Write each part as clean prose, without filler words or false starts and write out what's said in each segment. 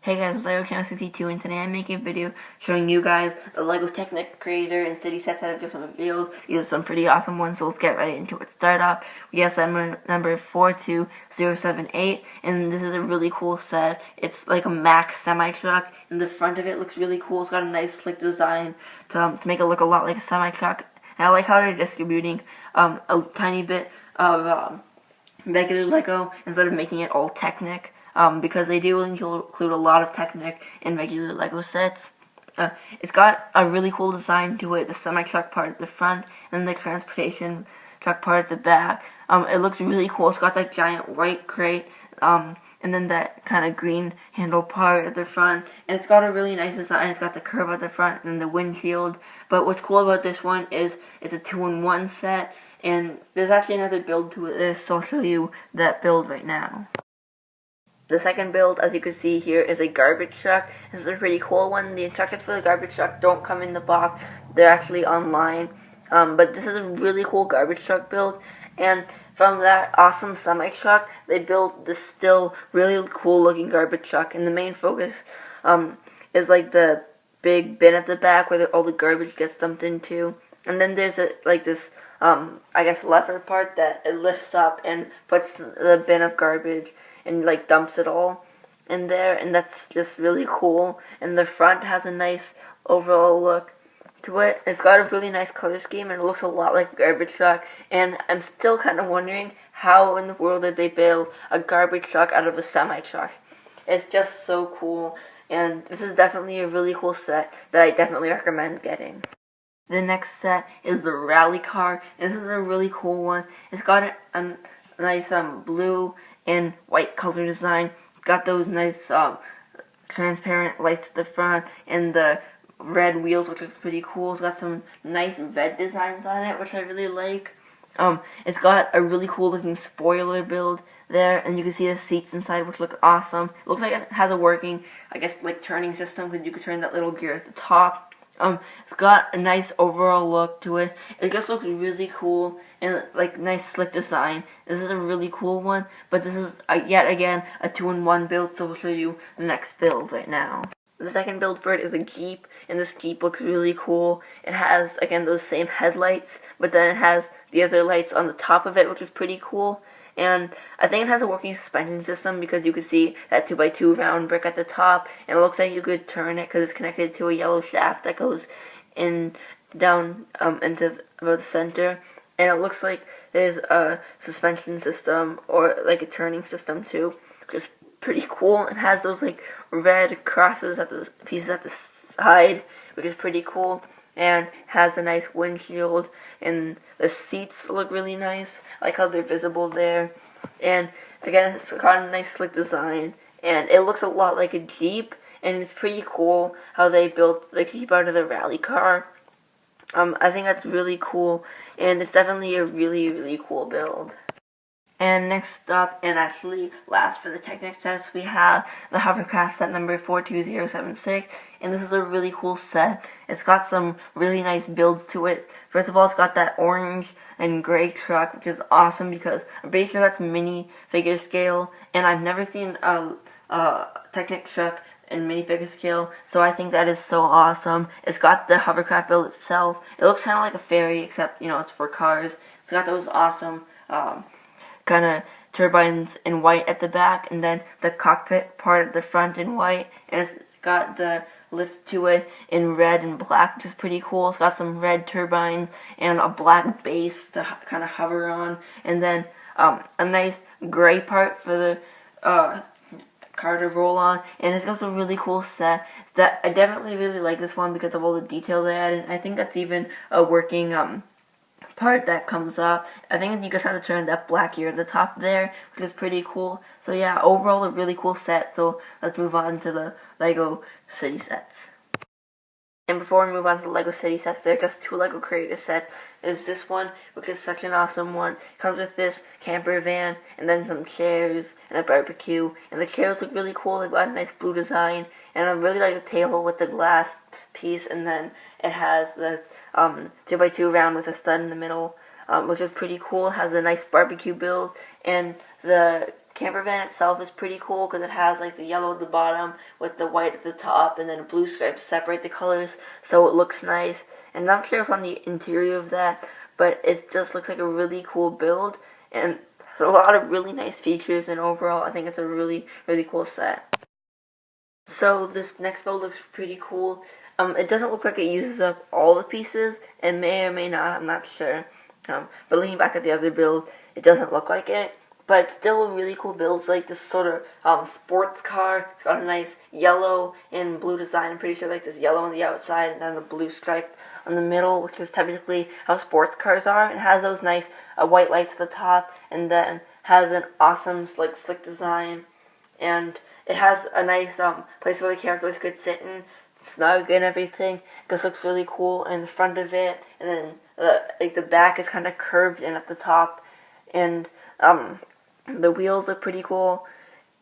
Hey guys, it's Lego Channel 62 and today I'm making a video showing you guys the Lego Technic creator and city sets that I've just revealed. These are some pretty awesome ones, so let's get right into it. Start off, we have set number 42078, and this is a really cool set. It's like a Mack semi-truck, and the front of it looks really cool. It's got a nice slick design to make it look a lot like a semi-truck. And I like how they're distributing a tiny bit of regular Lego instead of making it all Technic. Because they do include a lot of Technic in regular Lego sets. It's got a really cool design to it, the semi-truck part at the front and the transportation truck part at the back. It looks really cool. It's got that giant white crate, and then that kind of green handle part at the front. And it's got a really nice design. It's got the curve at the front and the windshield. But what's cool about this one is it's a 2-in-1 set, and there's actually another build to this, so I'll show you that build right now. The second build, as you can see here, is a garbage truck. This is a pretty cool one. The instructions for the garbage truck don't come in the box. They're actually online. But this is a really cool garbage truck build. And from that awesome semi-truck, they built this still really cool looking garbage truck. And the main focus is like the big bin at the back where all the garbage gets dumped into. And then there's this I guess lever part that it lifts up and puts the bin of garbage and like dumps it all in there, and that's just really cool. And the front has a nice overall look to it. It's got a really nice color scheme and it looks a lot like a garbage truck, and I'm still kind of wondering how in the world did they build a garbage truck out of a semi-truck. It's just so cool, and this is definitely a really cool set that I definitely recommend getting. The next set is the rally car. This is a really cool one. It's got a nice blue and white color design. It's got those nice transparent lights at the front and the red wheels, which looks pretty cool. It's got some nice red designs on it, which I really like. It's got a really cool looking spoiler build there, and you can see the seats inside, which look awesome. It looks like it has a working, I guess, like turning system, because you can turn that little gear at the top. It's got a nice overall look to it. It just looks really cool and like nice slick design. This is a really cool one, but this is yet again a 2-in-1 build, so we'll show you the next build right now. The second build for it is a Jeep, and this Jeep looks really cool. It has, again, those same headlights, but then it has the other lights on the top of it, which is pretty cool. And I think it has a working suspension system, because you can see that 2x2 round brick at the top, and it looks like you could turn it because it's connected to a yellow shaft that goes in down into the center. And it looks like there's a suspension system or like a turning system too, which is pretty cool. It has those like red crosses at the pieces at the side, which is pretty cool. And has a nice windshield, and the seats look really nice. I like how they're visible there. And again, it's got a nice slick design, and it looks a lot like a Jeep, and it's pretty cool how they built the Jeep out of the rally car. I think that's really cool, and it's definitely a really cool build. And next up, and actually last for the Technic sets, we have the hovercraft set number 42076, and this is a really cool set. It's got some really nice builds to it. First of all, it's got that orange and gray truck, which is awesome because I'm pretty sure that's mini figure scale, and I've never seen a Technic truck in minifigure scale, so I think that is so awesome. It's got the hovercraft build itself. It looks kind of like a ferry, except, you know, it's for cars. It's got those awesome kind of turbines in white at the back, and then the cockpit part at the front in white, and it's got the lift to it in red and black, which is pretty cool. It's got some red turbines and a black base to kind of hover on, and then a nice gray part for the car to roll on, and it's got a really cool set. I definitely really like this one because of all the detail they added. I think that's even a working part that comes up. I think you just have to turn that black gear at the top there, which is pretty cool. So yeah, overall a really cool set. So let's move on to the Lego City sets. And before we move on to the Lego City sets, there are just 2 Lego Creator sets. There's this one, which is such an awesome one. It comes with this camper van, and then some chairs, and a barbecue. And the chairs look really cool. They've got a nice blue design. And I really like the table with the glass piece, and then it has the 2x2 round with a stud in the middle, which is pretty cool. It has a nice barbecue build, and the camper van itself is pretty cool because it has like the yellow at the bottom with the white at the top, and then blue stripes separate the colors, so it looks nice. And I'm not sure if on the interior of that, but it just looks like a really cool build, and there's a lot of really nice features, and overall I think it's a really, really cool set. So this next build looks pretty cool. It doesn't look like it uses up all the pieces. It may or may not, I'm not sure. But looking back at the other build, it doesn't look like it. But it's still a really cool build. It's like this sort of sports car. It's got a nice yellow and blue design. I'm pretty sure like this yellow on the outside and then the blue stripe on the middle, which is typically how sports cars are. It has those nice white lights at the top, and then has an awesome like slick design. And it has a nice place where the characters could sit in, snug and everything. It just looks really cool in the front of it, and then like the back is kind of curved in at the top, and the wheels look pretty cool.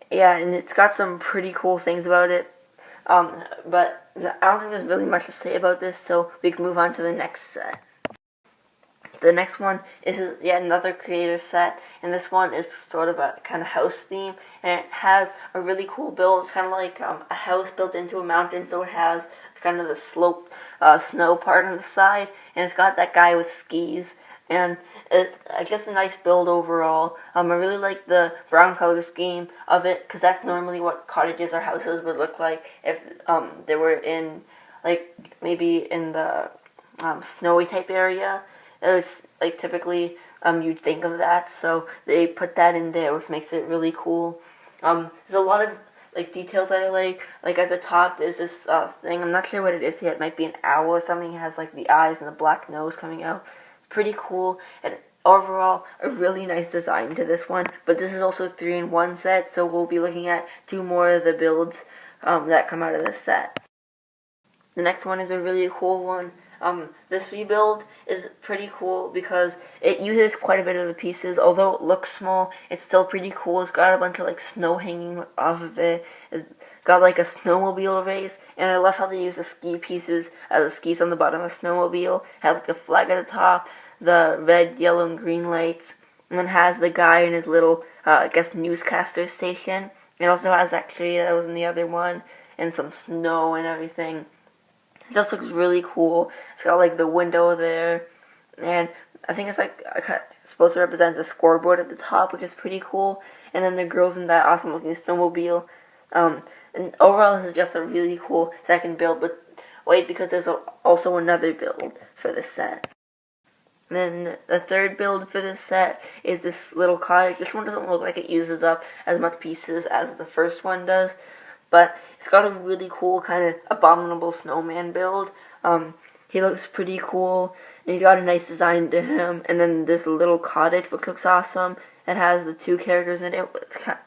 Yeah, and it's got some pretty cool things about it. But I don't think there's really much to say about this, so we can move on to the next set. The next one is yet another creator set, and this one is sort of a kind of house theme, and it has a really cool build. It's kind of like a house built into a mountain, so it has kind of the slope snow part on the side, and it's got that guy with skis, and it's just a nice build overall. I really like the brown color scheme of it, because that's normally what cottages or houses would look like if they were in, like, maybe in the snowy type area. It's like typically you'd think of that, so they put that in there, which makes it really cool. There's a lot of like details that I like at the top there's this thing, I'm not sure what it is yet, it might be an owl or something. It has like the eyes and the black nose coming out. It's pretty cool, and overall a really nice design to this one, but this is also a 3-in-1 set, so we'll be looking at 2 more of the builds that come out of this set. The next one is a really cool one. This rebuild is pretty cool because it uses quite a bit of the pieces. Although it looks small, it's still pretty cool. It's got a bunch of like snow hanging off of it. It's got like a snowmobile race, and I love how they use the ski pieces as the skis on the bottom of the snowmobile. It has like a flag at the top, the red, yellow, and green lights, and then has the guy in his little, I guess, newscaster station. It also has that tree that was in the other one, and some snow and everything. It just looks really cool. It's got like the window there, and I think it's like supposed to represent the scoreboard at the top, which is pretty cool. And then the girls in that awesome looking snowmobile. And overall, this is just a really cool second build. But wait, because there's also another build for this set. And then the third build for this set is this little cottage. This one doesn't look like it uses up as much pieces as the first one does, but it's got a really cool kind of abominable snowman build. He looks pretty cool, and he's got a nice design to him. And then this little cottage, which looks awesome. It has the 2 characters in it. It's kind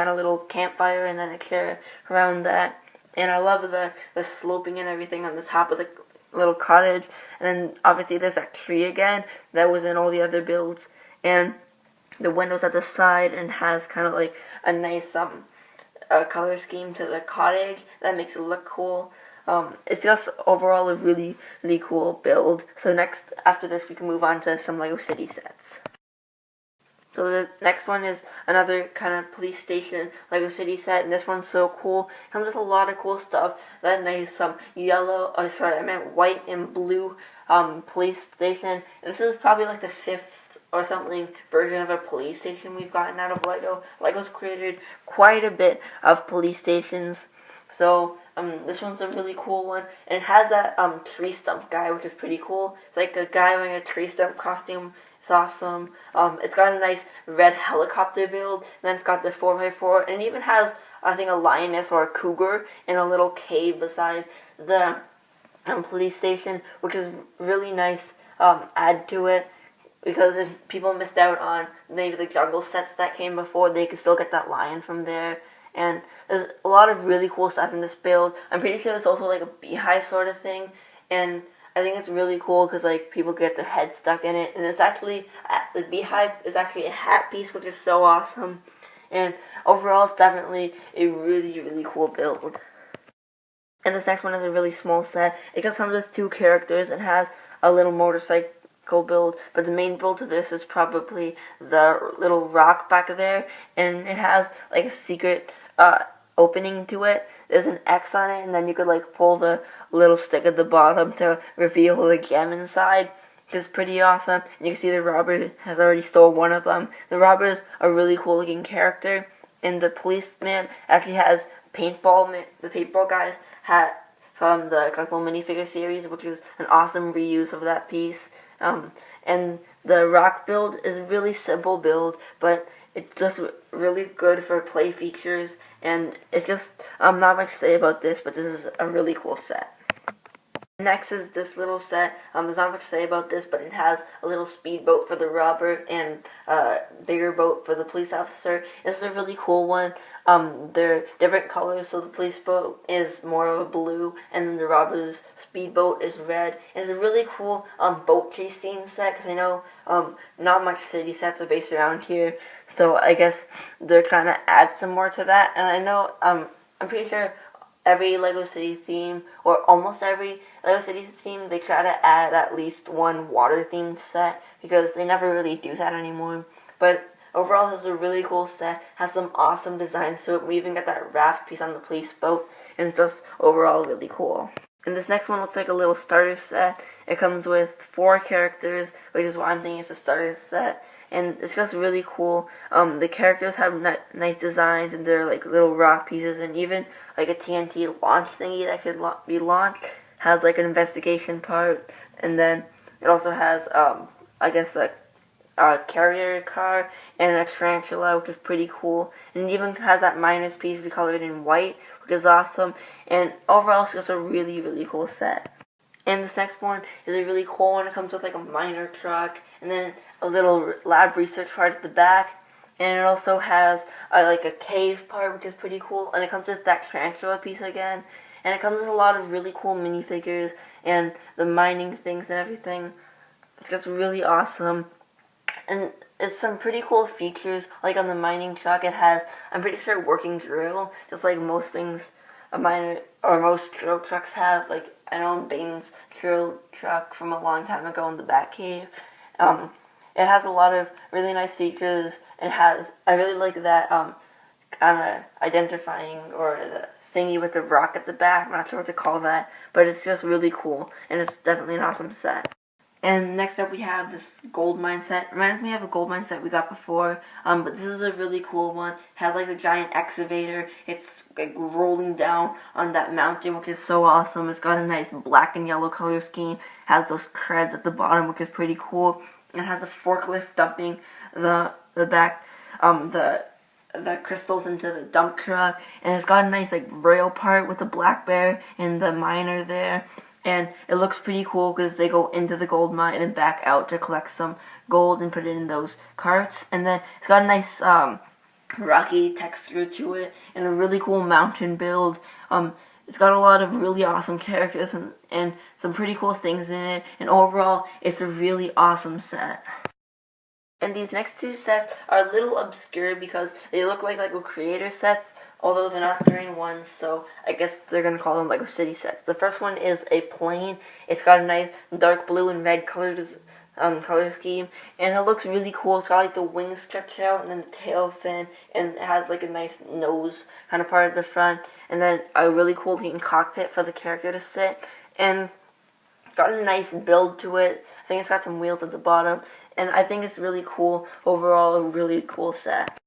of little campfire, and then a chair around that. And I love the sloping and everything on the top of the little cottage. And then obviously there's that tree again that was in all the other builds. And the windows at the side, and has kind of like a nice color scheme to the cottage that makes it look cool. It's just overall a really, really cool build. So next, after this, we can move on to some LEGO City sets. So the next one is another kind of police station LEGO City set, and this one's so cool. It comes with a lot of cool stuff. That nice white and blue police station. And this is probably like the 5th or something version of a police station we've gotten out of LEGO. LEGO's created quite a bit of police stations. So this one's a really cool one, and it has that tree stump guy, which is pretty cool. It's like a guy wearing a tree stump costume. It's awesome. It's got a nice red helicopter build, and then it's got the 4x4, and it even has, I think, a lioness or a cougar in a little cave beside the police station, which is really nice add to it, because if people missed out on maybe the jungle sets that came before, they could still get that lion from there. And there's a lot of really cool stuff in this build. I'm pretty sure there's also like a beehive sort of thing, and I think it's really cool because like people get their head stuck in it, and it's actually the beehive is actually a hat piece, which is so awesome. And overall, it's definitely a really, really cool build. And this next one is a really small set. It just comes with 2 characters and has a little motorcycle cool build, but the main build to this is probably the little rock back there, and it has like a secret opening to it. There's an X on it, and then you could like pull the little stick at the bottom to reveal the gem inside. It's pretty awesome. And you can see the robber has already stole one of them. The robber is a really cool looking character, and the policeman actually has paintball. The paintball guy's hat from the collectible minifigure series, which is an awesome reuse of that piece. And the rock build is a really simple build, but it's just really good for play features, and it's just not much to say about this, but this is a really cool set. Next is this little set. There's not much to say about this, but it has a little speedboat for the robber and a bigger boat for the police officer. This is a really cool one. They're different colors, so the police boat is more of a blue, and then the robber's speedboat is red. It's a really cool boat chase scene set, because I know not much city sets are based around here, so I guess they're trying to add some more to that. And I know I'm pretty sure every LEGO City theme, or almost every LEGO City theme, they try to add at least one water themed set, because they never really do that anymore. But overall, this is a really cool set, has some awesome designs to it. We even got that raft piece on the police boat, and it's just overall really cool. And this next one looks like a little starter set. It comes with 4 characters, which is why I'm thinking it's a starter set. And it's just really cool. The characters have nice designs, and they're like little rock pieces, and even like a TNT launch thingy that could be launched has like an investigation part, and then it also has I guess a carrier car and a tarantula, which is pretty cool, and it even has that miners piece colored in white, which is awesome. And overall, it's just a really cool set. And this next one is a really cool one. It comes with like a miner truck, and then a little lab research part at the back, and it also has like a cave part, which is pretty cool, and it comes with that tarantula piece again, and it comes with a lot of really cool minifigures and the mining things and everything. It's just really awesome, and it's some pretty cool features. Like on the mining truck, it has, I'm pretty sure, working drill, just like most things a miner or most drill trucks have. Like I know Bane's drill truck from a long time ago in the Batcave. It has a lot of really nice features. I really like that kind of identifying, or the thingy with the rock at the back. I'm not sure what to call that, but it's just really cool, and it's definitely an awesome set. And next up we have this gold mine set. Reminds me of a gold mine set we got before, but this is a really cool one. It has like a giant excavator. It's like rolling down on that mountain, which is so awesome. It's got a nice black and yellow color scheme. It has those treads at the bottom, which is pretty cool. It has a forklift dumping the crystals into the dump truck, and it's got a nice like rail part with the black bear and the miner there. And it looks pretty cool because they go into the gold mine and back out to collect some gold and put it in those carts. And then it's got a nice rocky texture to it, and a really cool mountain build. It's got a lot of really awesome characters and some pretty cool things in it. And overall, it's a really awesome set. And these next 2 sets are a little obscure because they look like LEGO Creator sets, although they're not 3-in-1, so I guess they're going to call them LEGO City sets. The first one is a plane. It's got a nice dark blue and red color scheme, and it looks really cool. It's got like the wings stretch out, and then the tail fin, and it has like a nice nose kind of part at the front, and then a really cool looking cockpit for the character to sit, and got a nice build to it. I think it's got some wheels at the bottom, and I think it's really cool. Overall, a really cool set.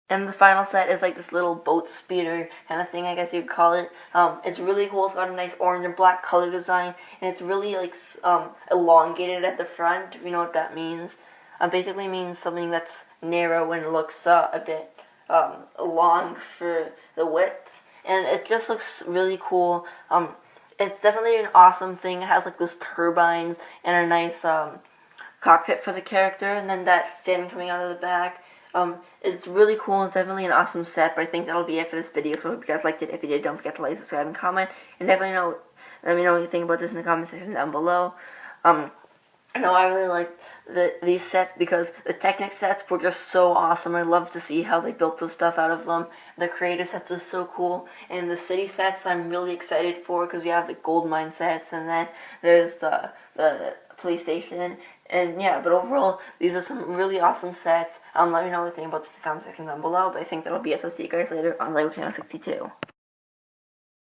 And the final set is like this little boat speeder kind of thing, I guess you could call it. It's really cool. It's got a nice orange and black color design, and it's really like elongated at the front, if you know what that means. Basically means something that's narrow and looks a bit long for the width, and it just looks really cool. It's definitely an awesome thing. It has like those turbines and a nice cockpit for the character, and then that fin coming out of the back. It's really cool. It's definitely an awesome set, but I think that'll be it for this video. So I hope you guys liked it. If you did, don't forget to like, subscribe, and comment. And definitely let me know what you think about this in the comment section down below. I know I really like these sets because the Technic sets were just so awesome. I love to see how they built those stuff out of them. The creator sets was so cool, and the city sets I'm really excited for because we have the gold mine sets, and then there's the police station And yeah, but overall, these are some really awesome sets. Let me know what you think about this in the comment section down below, but I think that'll be it. So see you guys later on LEGO Channel 62.